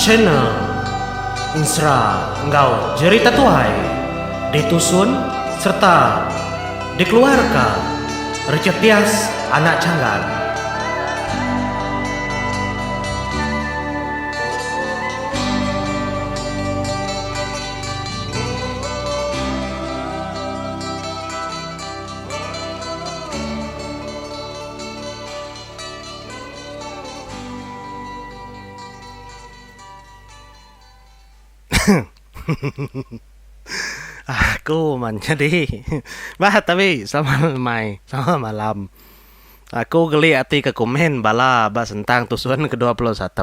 Channel Insra Engkau Jerita Tuai Ditusun serta dikeluarkan Recetias Anak Canggan. Aku menjadi tapi selamat selamat malam. Aku geli hati ke komen bala tentang tusuan ke-21.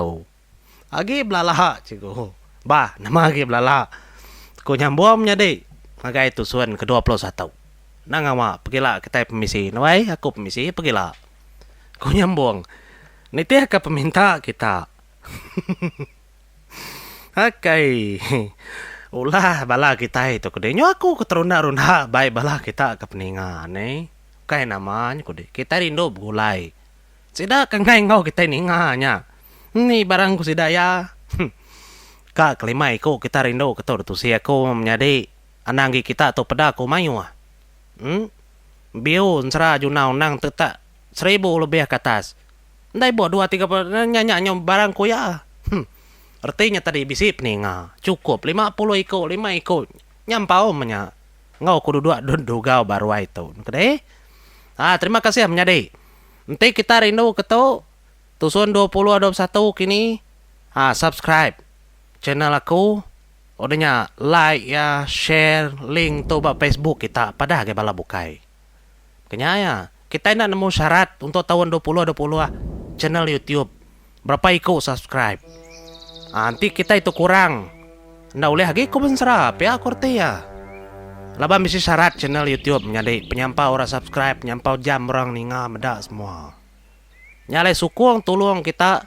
Agi belala cikgu. Nama agi belala. Ku nyambung menjadi magai tusuan ke-21. Nang awak pergilah kita permisi. Nawai aku permisi pergilah. Ku nyambung. Nitih ke peminta kita. Okay. Ulah bala kita itu kudenyo aku keterunda-runda baik bala kita ke peningan Kaya namanya kude. Kita rindu gulai. Sida kengai ngau kita ninganya. Ni barangku sida ya. Kak kelima iku kita rindu ketor tu si aku menjadi ananggi kita atau pedaku mayu ah. Biu nsra junau nang tetak 1000 lebih ke atas. Ndai buat 2-3 nyanyi barangku ya. Artinya tadi bisi peninga. Cukup 50 ikut 5 ikut. Nyampau menya. Ngau kudu dua dugau baru itu. Kede? Terima kasih menjadi. Nanti kita rindu ketu tusun 2021 kini. Subscribe channel aku. Odanya like ya, share link tu bak Facebook kita pada ke bala bukai. Kenya ya, kita nak nemu syarat untuk tahun 2020 channel YouTube. Berapa ikut subscribe? Nanti kita itu kurang. Nggak boleh lagi ku benserap ya kurti ya. Laba misi syarat channel YouTube menjadi penyampau orang subscribe, penyampau jam orang ninga medak semua. Nyalai sukung tolong kita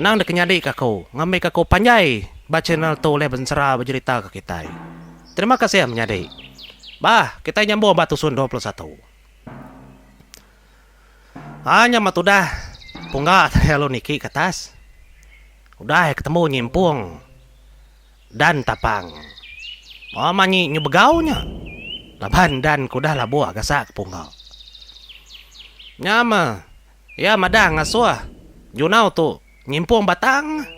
nang dek nyadi kakau, ngambil kakau panjai ba channel tu oleh benserap bercerita ke kita. Terima kasih menjadi. Kita nyambung batu sun 21. Hanya matudah punggah terlalu niki ke atas. Udah ketemu nyimpung dan tapang. Manyi nyubegaunya. Laban dan kudah labu agasak punggau. Nyama. Ya madang ngasuah. Junau tu nyimpung batang.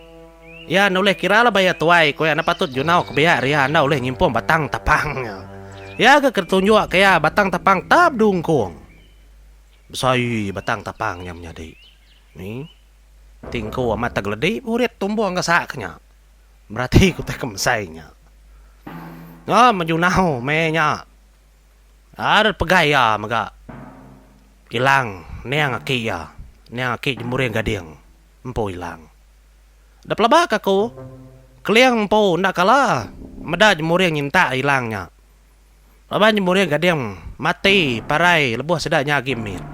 Ya noleh kira lah bayar tuai. Kaya napatut junau kebiar ya anda oleh nyimpung batang tapang. Ya ke ketunjuk kaya batang tapang tab dungkung. Besai batang tapang yang menjadi. Ni. Tingko amat tagledi urit tumbuh ang gasaknya. Berarti ku tak kemsainya. Majunau menya. Ada pegaya maga. Ilang neang aki ya. Neang aki jemuri gading. Empo ilang. Da pelabak aku. Keliang empo ndak kalah. Meda jemuri nyinta ilangnya. Laban jemuri gading mati parai lebuh sedaknya gimit.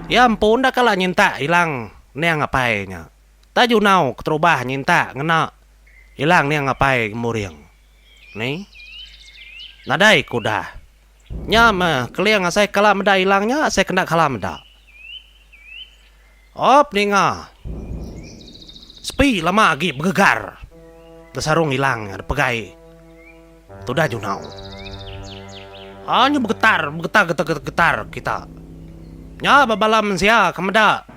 Ya empo ndak kalah nyinta ilang. Niang ngapainya. Taju nau keterubah nyinta ngena. Hilang niang ngapai muriang. Ni. Nadai kuda. Nyama keliang saya kalah meda hilangnya. Saya kena kalah meda. Ninga. Sepi lama lagi bergegar. Desarung hilang. Ada pegai. Tudah junau. Hanya bergetar kita. Nya babalam sia kemeda.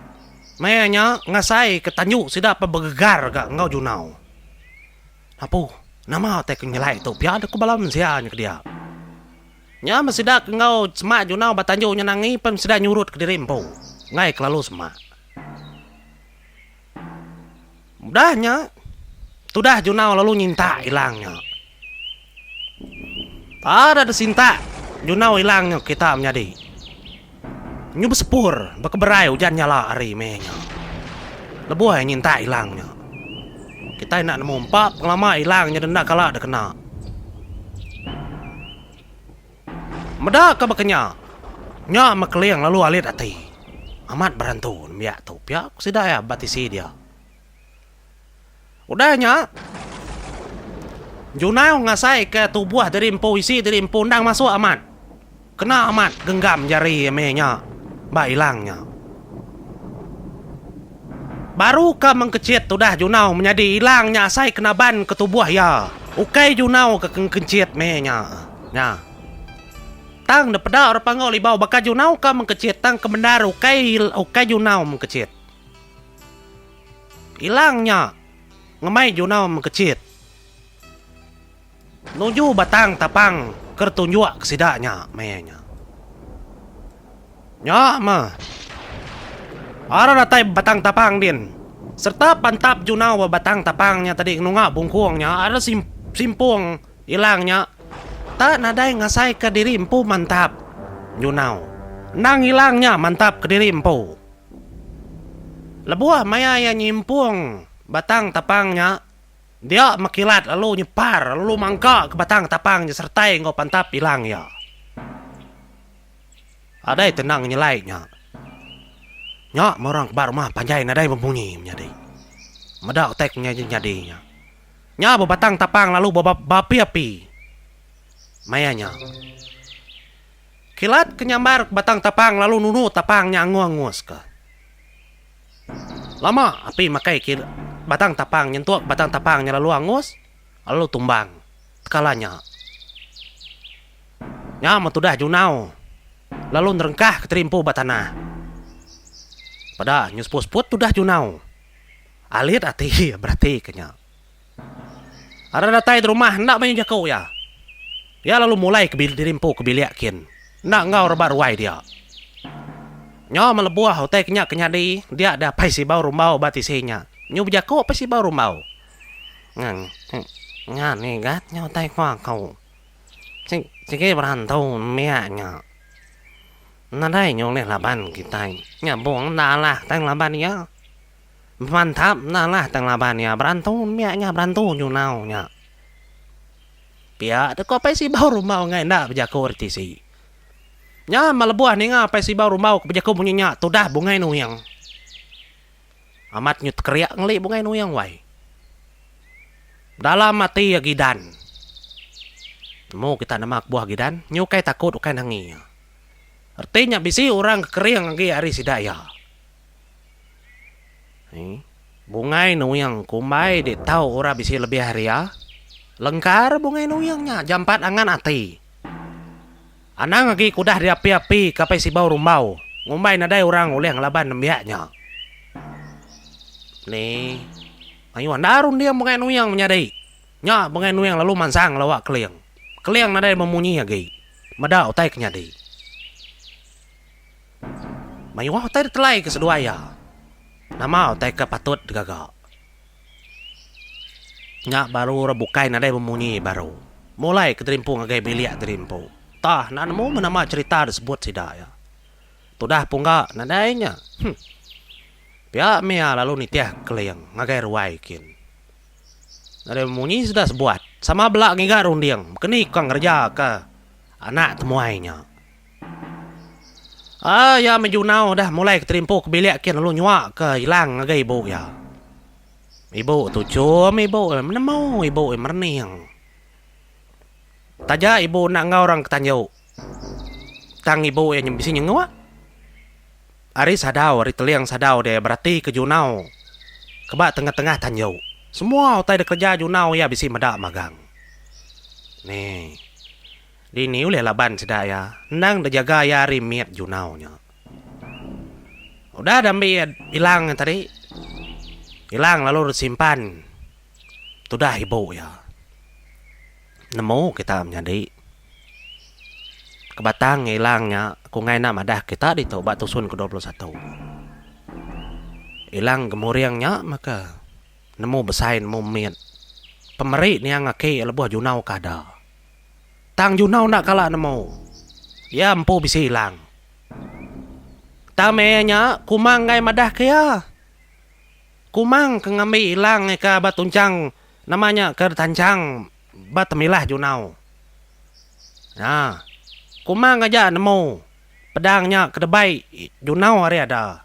Mayanya ngasai ke tanjuk sida apa bergegar gak ngau junau. Apu, nama te kenyelai tu pia ada ku balam sianya ke dia. Nya masida ngau semak junau batanjuk nyenangi pem sida nyurut ke diri empo. Ngai kelalu semak. Mudahnya tudah junau lalu nyinta hilangnya. Ada sinta junau hilangnya kita menjadi. Nyu besepur, bekeberai hujan nyala hari mehnya. Lebuh nyinta hilangnya. Kita nak nemu empat pengelama hilangnya dan nak kalah ada kena. Medak ke bekenya. Nya makeliang lalu alit hati. Amat berantu biak tu piak sida ya batisi dia. Udahnya. Junau ngasai ke tubuh dari empu isi dari empu undang masuk amat. Kena amat genggam jari mehnya. Ba hilangnya. Baru ka mengkecit tu dah junau menjadi hilangnya asai kenaban ke tubuh ya. Ukai junau ke kencit menya. Nya. Tang de peda orang pangau libau baka junau ka mengkecit tang kemendar ukai junau mengkecit. Hilangnya ngemai junau mengkecit. Nuju batang tapang kertunjuk kesidaknya menya. Nya mah. Ara datai batang tapang din. Serta pantap junau batang tapangnya tadi nunga bungkungnya ada simpung hilangnya. Tak nadai ngasai ke diri empu mantap junau. Nang hilangnya mantap ke diri empu. Lebuah maya yang nyimpung batang tapangnya. Dia makilat lalu nyepar lalu mangka ke batang tapangnya sertai ngau pantap hilang ya. Adai tenang nyelainya. Nya morang baru mah panjai nadai membunyi menjadi. Medak teknya jadinya. Nya batang tapang lalu bapi-api. Mayanya. Kilat kenyambar batang tapang lalu nunu tapangnya angus ke. Lama api makai batang tapang nyentuh batang tapangnya lalu angus lalu tumbang. Tekalanya. Nya metudah junau. Lalu nerengkah keterimpu batanah. Pada nyus-pus-put tudah junau. Alit hati berarti kenya. Ada datai di rumah nak banyak jakau ya. Ya lalu mulai dirimpu kebiliakin. Nak ngau rebar-ruai dia. Nya melebuah hotai kenya di dia ada pai si bau rumau batisinya. Nyu jakau apa si bau rumau. Ngan ni gat nya hotai kwa kau. Sige berantau mianya. Nadai nyong leh laban kita. Nya buang nalah tang laban ya. Mantap nalah tang laban ya. Berantu miaknya berantu junau nya. Pia de ko pai si bau rumau ngai nak berjaku reti si. Nya malebuah ni ngapai si bau rumau ke berjaku bunyi nya tu dah bungai nuyang. Amat nyut kriak ngeli bungai nuyang wai. Dalam mati ya gidan. Mau kita namak buah gidan, nyukai takut ukai nangi. Artinya bisi orang kekering lagi hari sidaya. Bungai nuyang kumbai di tahu orang bisi lebih hari ya. Lengkar bungai nuyangnya jampat angan ati. Anang lagi kudah di api-api kapai si bau rumbau. Ngumbai nadai orang oleh ngelaban nembiaknya. Nih, ayo darun dia bungai nuyang menyadai. Nya bungai nuyang lalu mansang lawak keliang. Keliang nadai memunyi lagi. Mada utai kenyadai. Mayuah otai telai ke sedua ya. Nama otai ke patut gagak. Nyak baru rebukai nadai memunyi baru. Mulai keterimpung agai biliak terimpu. Tah nak nemu menama cerita disebut sidak ya. Tudah punggak nadainya. Pihak mea lalu nitiah keliang ngagai ruai kin. Nadai memunyi sudah sebuat. Sama belak ngigar undiang. Keni kang kerja ke anak temuainya. Ya menjunau dah mulai keterimpu ke bilik kian lalu nyuak ke hilang ngagai ibu ya. Ibu tu cum ibu menemu ibu merning. Taja ibu nak ngau orang ketanjau. Tang ibu yang nyembisi nyengwa. Ari sadau ari teliang sadau dia berarti ke junau. Kebak tengah-tengah tanjau. Semua utai de kerja junau ya bisi medak magang. Nih. Di ni uleh laban sedaya. Nang dah jaga ya rimiat junaunya. Udah dambi hilang tadi. Hilang lalu disimpan. Tu dah ibu ya. Nemu kita menjadi. Kebatang hilangnya. Ku ngai nak madah kita di Tobat Tusun ke-21. Hilang gemuriangnya maka. Nemu besain nemu miat. Pemeri ni yang ngaki lebuah junau kada. Tang junau nak kalah nemu. Ya empu bisa hilang. Tamenya kumang ngai madah kaya. Kumang ke ngambil hilang ke batuncang namanya ke tancang batemilah junau. Nah, kumang aja nemu. Pedangnya ke debai junau hari ada.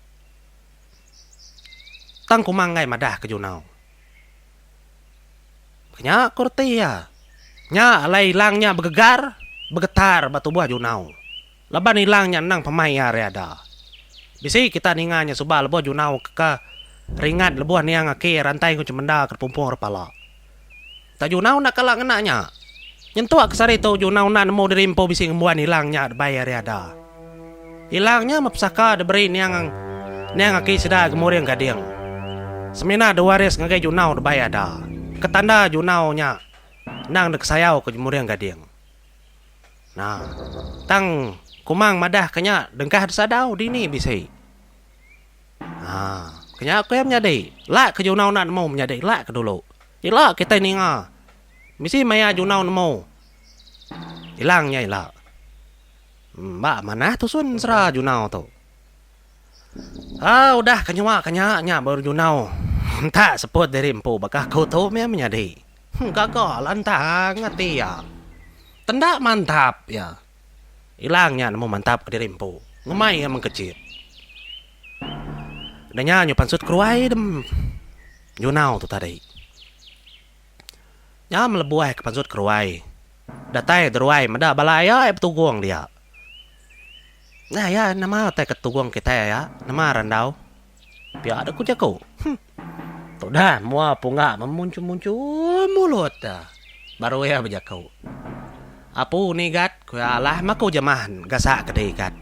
Tang kumang ngai madah ke junau. Kenya kurti ya. Nya alai hilangnya bergetar batu buah junau. Leban hilangnya nang pemaya ada. Bisi kita ninganya subah lebuah junau ke Ringat lebuah ni yang ake rantai ku cemenda ke pumpung repala. Tak junau nak kalak ngenaknya. Nyentuak kesari tu junau nak nemu derimpo bisi ngembuan hilangnya bayar ada. Hilangnya mapsaka deberi ni yang ake sedar gemuriang gading. Semina dua waris ngagai junau bayar ada. Ketanda junau nya nang dek sayau ke gemuriang gading. Nah, tang kumang madah kenya dengkah sadau dini bisi. Kenya aku yang menyadai. Lak ke junau nak nemu menyadai. Lak ke dulu. Ilak kita ni nga. Mesti maya junau nemu. Hilangnya ilak. Mbak mana tu sun serah junau tu. Udah kenya baru junau. Tak sebut dari empu. Bakal kau tu menyadai. Gagal lantang ngati ya. Tendak mantap ya. Hilangnya nemu mantap ke diri empu. Ngemai yang mengkecil. Danya nyu pansut keruai dem junau tu tadi. Nya melebuai ke pansut keruai. Datai deruai mada balaya petugung dia. Nah ya nama tai ketugung kita ya, nama randau. Biar ada ku jago. Tu dah mua punga memuncul-muncul mulut dah. Baru ya berjakau. Apu ni gat ku alah maku jamahan gasak gede gat.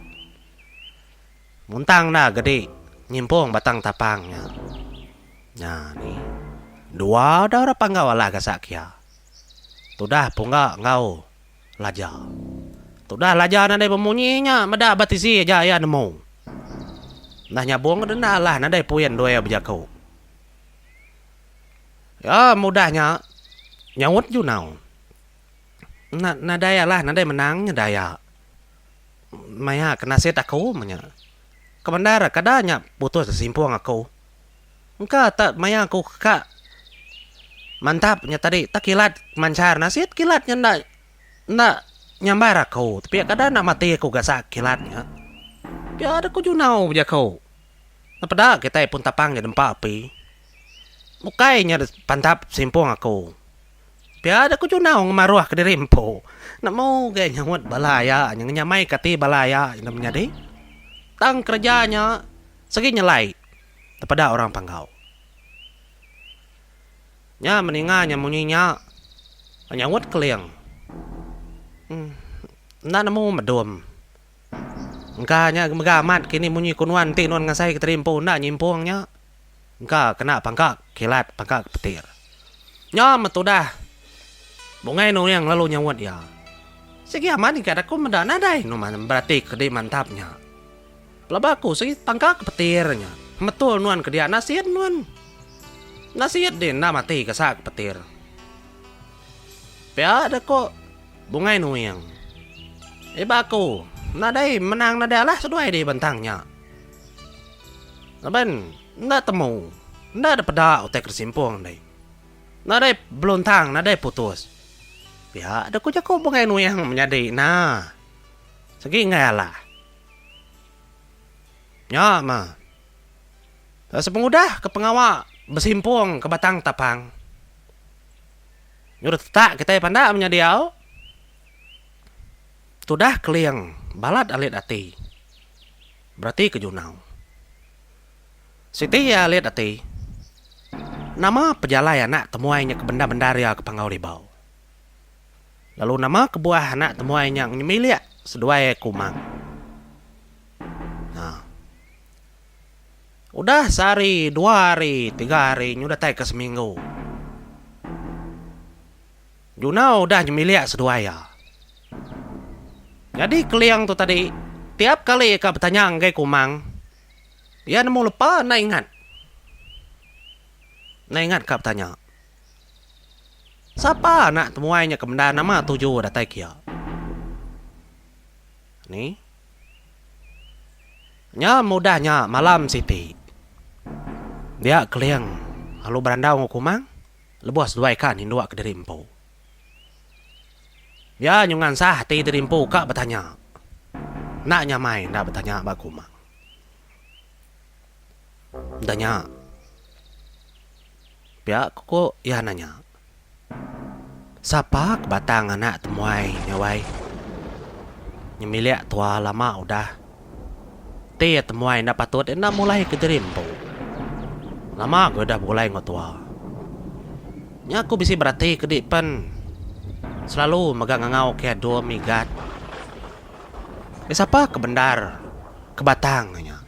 Muntang dah gede. Nyimpung batang tapangnya. Nah ni. Dua dah orang panggau lah gasak kia. Tudah punga ngau laja. Tudah laja nadai pemunyinya. Mada batisi aja ya nemu. Nah nyabung dena lah nadai puyen doya berjakau. Ya mudahnya. Nyawut junau. Nadaya lah nadai menangnya daya. Maya kena set aku menya. Kemandara kadanya putus simpuang aku. Engkau tak maya aku kak. Mantapnya tadi tak kilat mancar nasit kilatnya ndak nyambar aku. Tapi kadang nak mati aku gasak kilatnya. Biar aku junau aja kau. Napada kita pun tapang jadi empat api. Mukainya pantap simpuang aku. Biar aku junau ngemaruah ke diri empu. Nak mau gaya nyawat balaya. Yang nyamai kati balaya. Yang namanya deh. Tang kerjanya segi nyelai kepada orang panggau. Nya meninganya munyinya nyawut keliang. Ndak nemu medom. Engkanya megamat kini munyi kunuan ti nuan ngasai keterimpu ndak nyimpungnya. Engka kena pangkak kilat pangkak petir. Nya metudah. Bungai nu yang lalu nyawut ya. Segi aman ikat aku mendak nadai nu berarti kedi mantapnya. Labaku segi pangkak petirnya. Betul nuan ke dia nasihat nuan. Nasihat din na mati kesak petir. Pia ada kok bungai nuyang. Baku nadai menang nadai lah seduai di bentangnya. Naban ndak temu. Ndak ada pedak utek kersimpung dai. Nadai belontang nadai putus. Pia ada kok jako bungai nuyang menyadai. Nah. Segi ngalah. Ya, ma. Sepengudah ke pengawak bersimpung ke batang tapang. Nyuruh tak kita pandak menyadiau. Tudah keliang balat alit ati. Berarti ke junau. Siti ya alit ati. Nama pejalai anak temuainya ke benda-benda ria ke pangau ribau. Lalu nama kebuah anak temuainya nyemilik seduai kumang. Nah. Udah sehari, 2 hari, 3 hari, udah tai ke seminggu. Junau udah nyemilik seduaya. Jadi keliang tu tadi, tiap kali ka bertanya ngai kumang, dia nemu lupa nak ingat. Nak ingat ka bertanya. Siapa nak temuainya kemenda nama 7 dah tai kia. Ni. Nya mudahnya malam Siti. Dia keliang lalu berandau ngukumang lebuas dua ikan hindua ke diri empu. Ya nyungan sah ti diri empu kak bertanya. Nak nyamai ndak bertanya bak kumang. Danya. Pia kok ya nanya. Siapa kebatang anak temuai nyawai? Nyemilik tua lama udah. Ti temuai ndak patut ndak mulai ke diri empu. Lama gue dah mulai ngotua. Nya aku bisi berarti kedipan. Selalu megang ngau kayak dua migat. Siapa ke Bendar, ke Batang nya.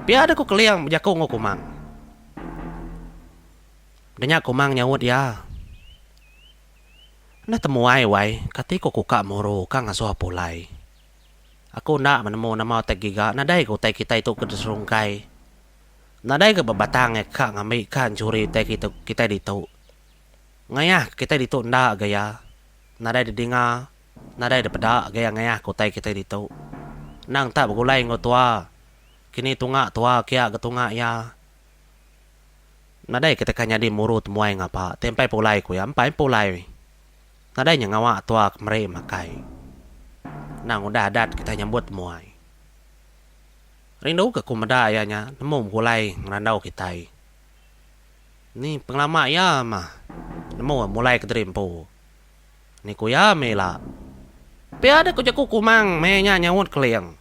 Biar ada ku keliang jaku ngokumang. Denya kumang nyawut ya. Nah temuai wai, kati ko kuka moro kang asuh pulai. Aku nak menemu nama tek giga, nadai ko tek kita itu ke desurungkai. Nadai ke Batang kak ngambil kan curi tek kita ditu. Ngayah kita ditu ndak gaya. Nadai didinga, nadai dapeda gaya ngayah ko tek kita ditu. Nang tak begulai ngotua. Kini tunga tua kia ke tunga ya. Nadai kita kanya di muru temuai ngapa. Tempai pulai ku ya, empai pulai. Nadai nya ngawa tua kemere makai. Nang udah adat kita nyambut temuai. Rindu ke kumeda ayahnya, nemu mulai ngerandau kita. Ni penglama ya mah. Nemu mulai ke terimpu. Ni ku ya mela. Piada ku jaku kumang menya nyawut keliang.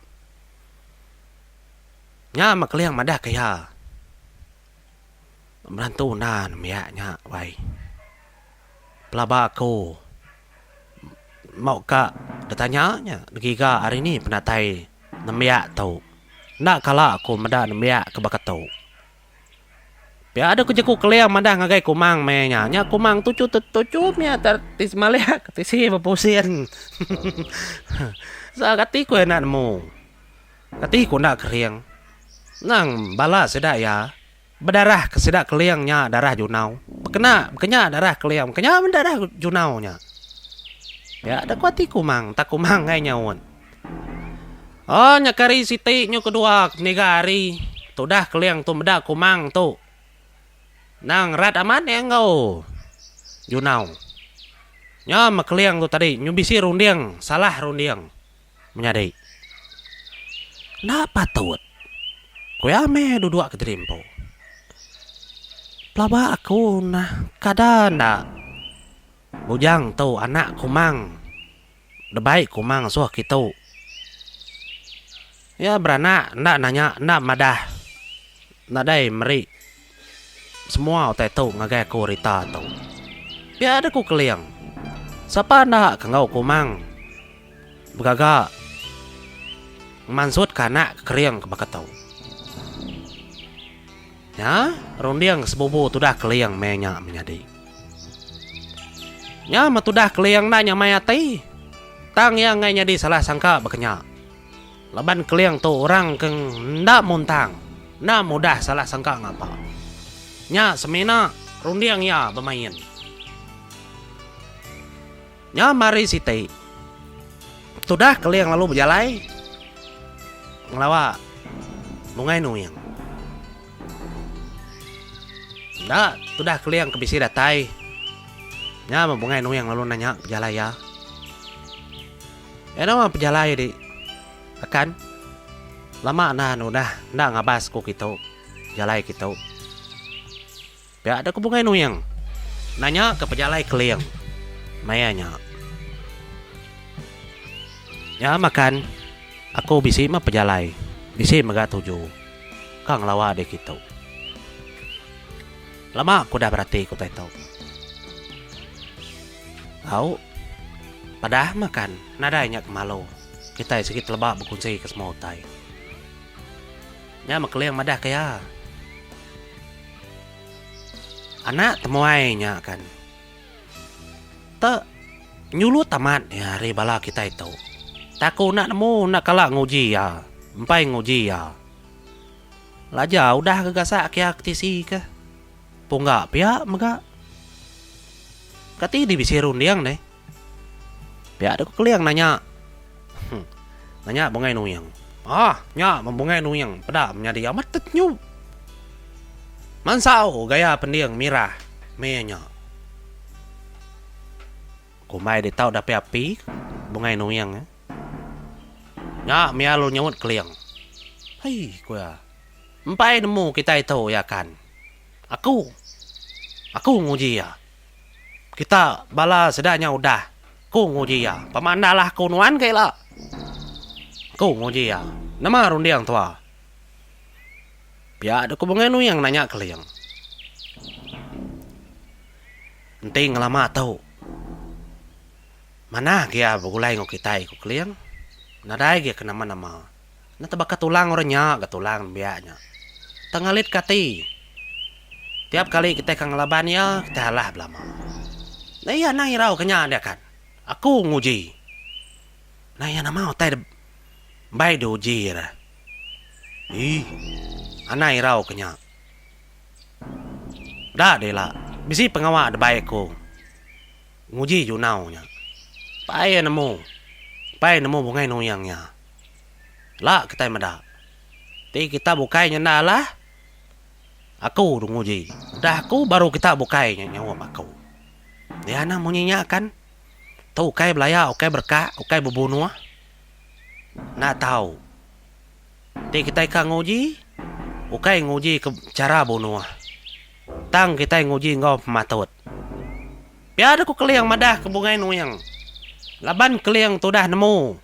Nya mak keliang madah kaya. Merantu na namiaknya wai. Pelaba aku. Mau kak datanya degiga hari ni penatai namiak tau. Nak kala aku madah namiak ke bakat tau. Biar ada ku jaku keliang madah ngagai kumang menya. Nya kumang tucu nya tertis maliak tisi berpusin. Sa kati ku enak nemu. Kati ku nak keriang. Nang bala sedak ya. Berdarah kesedak keliangnya darah junau. Bekenya darah keliang. Bekenya darah junau nya. Ya ada ku hati kumang. Tak kumang ngai nyawon. Oh nyakari siti nyo kedua negari. Tu dah keliang tu meda kumang tu. Nang rat aman ya engkau. Junau. Nya makeliang tu tadi nyubisi rundiang, salah rundiang. Menyadai. Nak patut. Kuyame duduk ke terimpo. Pelaba aku nah kada ndak. Bujang tu anak kumang. Debaik kumang suah kita. Ya beranak ndak nanya ndak madah. Nadai meri. Semua otai tu ngagai aku rita tu. Biar ada ku keliang. Siapa nak kengau kumang. Begagak. Mansud kanak keriang ke bakat tau. Ya, rundiang sebubu tu dah keliang menya menyadi. Ya, matu dah keliang nanya mayati. Tang yang ngai nyadi salah sangka bekenya. Laban keliang tu orang keng ndak muntang. Ndak mudah salah sangka ngapa. Nya semena rundiang ya bermain. Nya mari siti. Tu dah keliang lalu berjalai. Ngelawa mungai nuyang. Ndak, tu dah keliang kebisi datai. Nya membungai nuyang lalu nanya berjalai ya. Nama berjalai di. Akan lama nah udah ndak ngabas ku kita. Jalai kita. Biar ada kubungai nuyang. Nanya ke pejalai keliang. Mayanya. Ya makan. Aku bisi mah pejalai. Bisi mega tuju. Kang lawa de kita. Lama aku dah berarti ku tahu. Tahu. Padah makan. Nadanya kemalu. Kita sikit lebak berkunci ke semua utai. Ya makeliang madah kaya. Anak temuainya kan. Tak nyulut tamat ya hari bala kita itu. Taku nak nemu nak kalak nguji ya. Empai nguji ya. Laja udah kegasak kia aktisi ke. Punggak pihak mega. Kati di bisi rundiang deh. Pihak ada keliang nanya. Nanya bungai nuyang. Nya membungai nuyang. Pada menjadi amat tetnyu. Mansau gaya pendiang mirah. Menya. Kumai dia tahu dapat api. Bungai nuyang. Nya mialu nyawut keliang. Hei kuya. Empai nemu kita itu ya kan. Aku nguji ya. Kita bala sedanya udah. Ku nguji ya. Pemandalah kunuan kaila. Ku nguji ya. Nama rundiang tua. Pia ada ko bungay yang nanya kalian. Ente ngelama tahu. Mana kia bagulay ngo kita ko kalian. Naday kia kenama-nama. Nataba katulang orangnya, katulang biaknya. Tangalit kati. Tiap kali kita kang laban ya, kita halah belama. Nah iya nang irau kenya dia kan. Aku nguji. Nah iya nama otai bai do uji ra. Anai irau kenya. Dah deh lah. Bisi pengawal ada baik ko. Nguji ju naunya. Pai nemu bungai nuyangnya. Lah kita mada. Ti kita bukainya lah. Aku nguji. Dah aku baru kita bukainya nyawa aku. Dia nak munyinya kan. Tahu ukai belaya, ukai berkah, ukai bebunuh. Nak tahu. Ti kita ikan nguji. Ukai nguji ke cara bunuh. Tang kita nguji ngau pematut. Biar aku keliang madah ke bungai nuyang. Laban keliang tu dah nemu.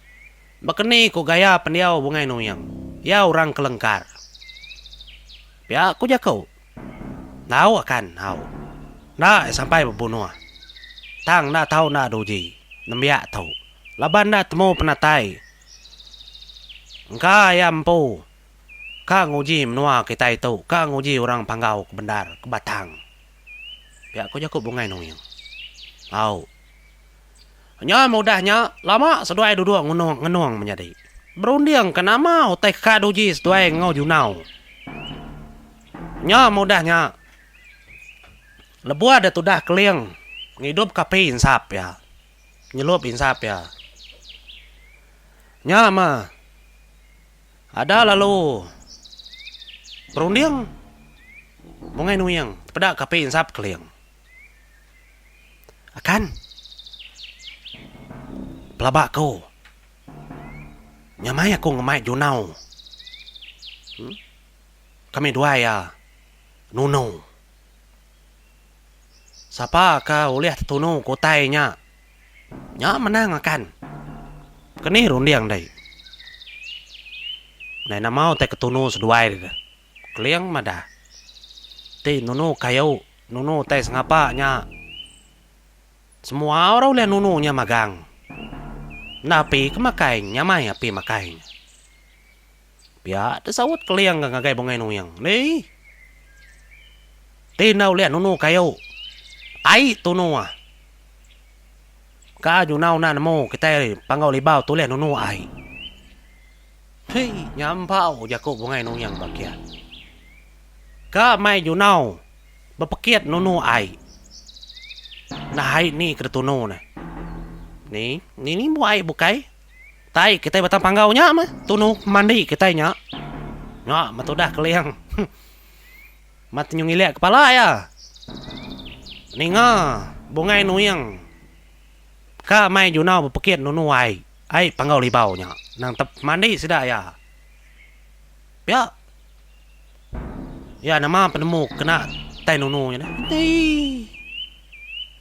Bakeni ku gaya pendiau bungai nuyang. Ya orang kelengkar. Biar aku jakau. Tahu akan, tahu. Nak sampai berbunuh. Tang nak tahu nak doji. Nembiak tahu. Laban nak temu penatai. Engkau ayam po. Ka nguji menua kita itu. Ka nguji orang panggau ke bendar, ke batang. Biar aku jakau bungai nuyang. Tahu. Nya mudahnya lama seduai duduk ngenuang menjadi. Berundiang kenama utai kaduji seduai ngau junau. Nya mudahnya lebu ada tudah keliang ngidup kape insap ya. Nyelup insap ya. Nya mah ada lalu berundiang bungai nuyang pada kape insap keliang. Akan pelabak ko. Nyamai aku ngemai junau. Kami dua ya. Nuno. Siapa ka uliah tunu kotainya. Nya menang akan. Kini rundiang dai. Nai namau te ketunu seduai. Keliang mada. Ti nunu kayau. Nunu te sengapa nya. Semua orang uliah nunu nya magang. Napi kemakai nyamai api makai. Biar tersawut keliang ngagai bungai nuyang. Nih. Tinau lihat nunu kayu. Ai tunu ah. Ka junau na nemu kita panggau libau tu lihat nunu ai. Hei nyampau jaku bungai nuyang bagian. Ka mai junau berpekiat nunu ai. Nah ai ni ketunu nah. Ni buai bukai. Tai kita batang panggaunya mah. Tunu mandi kita nya. Nya mah dah keliang. Mat nyung ilek kepala ya. Ninga bungai nuyang. Ka mai junau berpekit nunu ai. Ai panggau libau nya. Nang tep mandi sudah ya. Ya. Ya nama penemu kena tai nunu nya.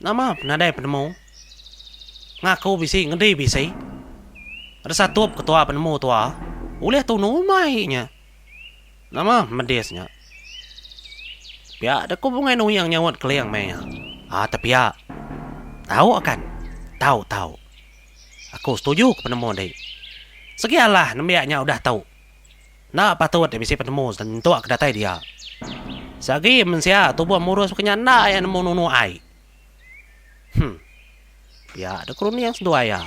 Nama penadai penemu. Ngaku bisi ngedi bisi. Ada satu ketua penemu tua. Uleh tu numainya. Nama medesnya. Pia ada ku bungai nuyang nyawat keliang maya. Tapi ya. Tahu akan. Tahu. Aku setuju ke penemu deh. Sekianlah nembiaknya udah tahu. Nak patut dia bisi penemu tentu aku datai dia. Sagi mensia tubuh murus kenyanda yang nemu nunu ai. Ya, ada kurun yang sedua ya.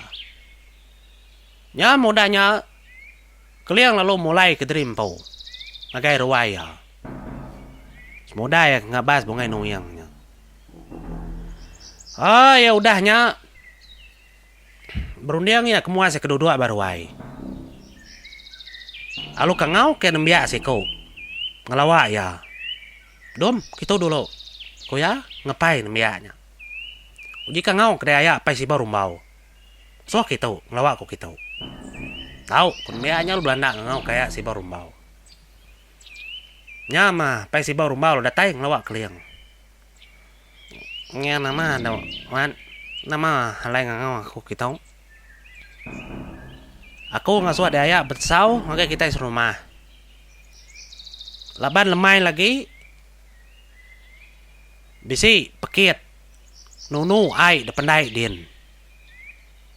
Nya mudahnya keliang lalu mulai ke derimpau. Nagai ruaya. Semudah ya ngabas bungai nuyangnya. Ya udahnya. Berundiang ya kemuasa kedua baruai. Alu kangau ke nembia si kau. Ngelawak ya. Dom, kita dulu. Kau ya ngapain nembiaknya. Jika ngau kedaya apa si baru mau. So kita ngelawak ko kita. Tahu, kunmianya lu Belanda ngau kayak si baru mau. Nyama, apa si baru mau datai ngelawak keliang. Nghe nama ada nama halai ngau aku kita. Aku ngasuh daya bersau, maka kita di rumah. Laban lemai lagi. Bisi pekit. Nunu ai dependai din.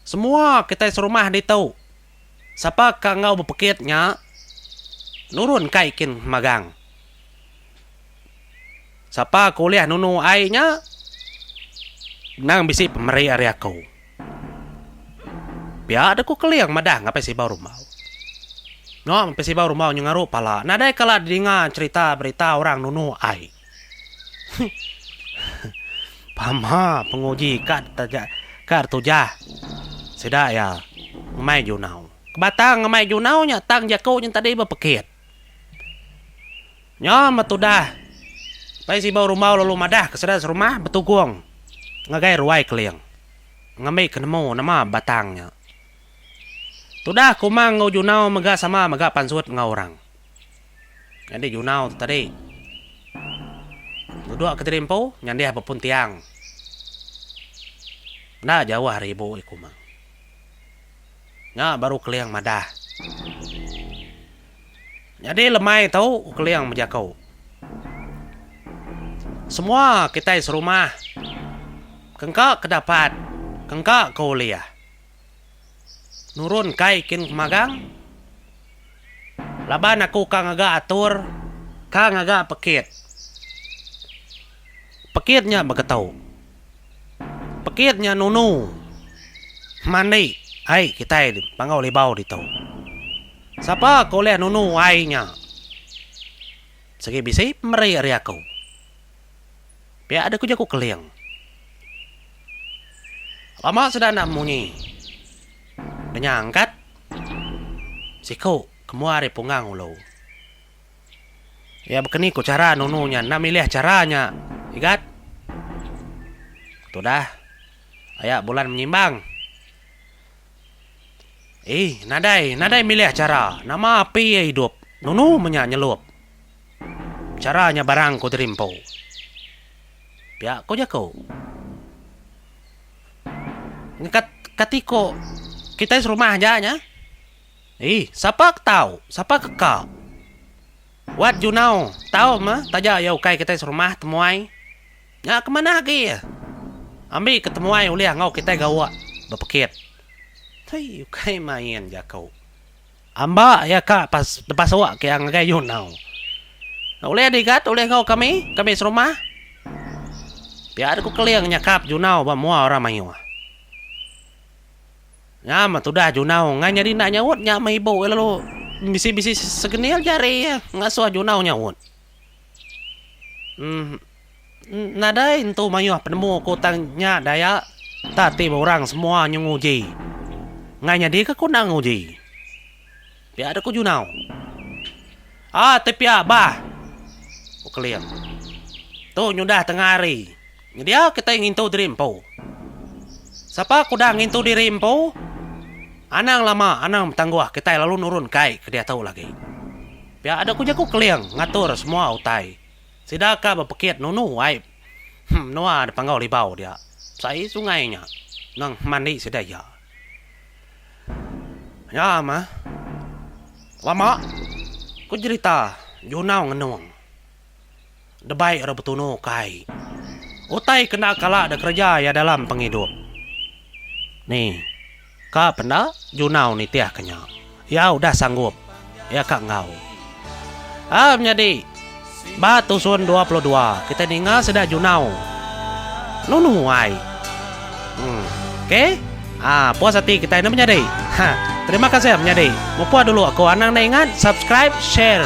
Semua kita serumah di tahu. Siapa kangau berpekitnya. Nurun kai kin magang. Siapa kuliah nunu ai nya. Nang bisi pemeri area kau. Biar ada ku keliang madah ngapai si baru mau. No, ngapai si baru mau ngaruh pala. Nadai kala dengar cerita berita orang nunu ai. Pama penguji kartu jah. Sedak ya. Ngamai junau. Kebatang ngamai junau nya tang jakau yang tadi berpekit. Nya matudah. Pai si baru mau lalu madah kesedah serumah betuguang. Ngagai ruai keliang. Ngamai kenemu nama batangnya. Tudah kumang ngau junau mega sama mega pansut ngau orang. Jadi junau tadi. Duduk ke terimpo nyandia bepun tiang. Nah jauh ribu ikumang. Nya baru keliang madah. Jadi lemai tahu keliang menjakau. Semua kita serumah. Kengkak kedapat. Kengkak kuliah. Nurun kai kin magang. Laban aku kang agak atur. Kang agak pekit. Pekitnya begetau. Pekitnya nunu. Mandi. Hai kita pangau libau di tau. Siapa kuliah nunu ai nya. Segi bisi meri area kau. Biar ada kujaku keliang. Lama sudah nak munyi. Menyangkat. Siku kemuari pungang ulo. Ya begini ku cara nununya. Nak milih caranya. Ikat. Tuh dah. Ayak bulan menyimbang. Nadai milih cara. Nama api ya hidup. Nunu menyanyelup. Caranya barang ku terimpo. Biar kau jago. Katiko kita serumah aja nya. Siapa tahu? Siapa kekal? What you know? Tahu mah? Taja ya ukai kita serumah temuai. Ya kemana lagi ya? Ambil ketemuai uliah ngau kita gawa berpekit. Hai ukai main jakau. Amba ya kak pas awak ke ang gay you know. Uliah digat uliah ngau kami serumah. Biar aku keliang nyakap junau ba mua orang mayu. Ya mah tudah junau ngan jadi nak nyawut nya mah ibu lalu bisi-bisi segenil jari ya ngasuh junau nyawut. Nadai itu mayu penemu ku tanya daya tati orang semua nyunguji. Nganya dia ke ku nang uji. Biar ada ku junau. Tapi bah. Ku keliang. Tuh nyudah tengah hari. Dia kita ingin tahu dirimpo. Siapa kuda ingin tahu dirimpo? Anang lama, anang tangguh kita lalu nurun kai ke dia tahu lagi. Biar ada kujaku keliang ngatur semua utai. Sidaka berpekit nunu ai. Noa ada panggau libau dia. Sai sungainya. Nang mandi sedaya. Ya mah. Lama. Ku cerita junau ngenuang. Debai ada betuno kai. Utai kena kala ada kerja ya dalam penghidup. Nih, kak pernah junau nih tiah kenya. Ya udah sanggup. Ya kak ngau. Menjadi Batu Sun 22. Kita dengar sedang junau. Nunu ai. Oke? Puas hati kita ini menjadi. Terima kasih menjadi. Mau puas dulu aku anang ingat subscribe, share,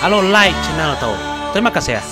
alo like channel tu. Terima kasih ya.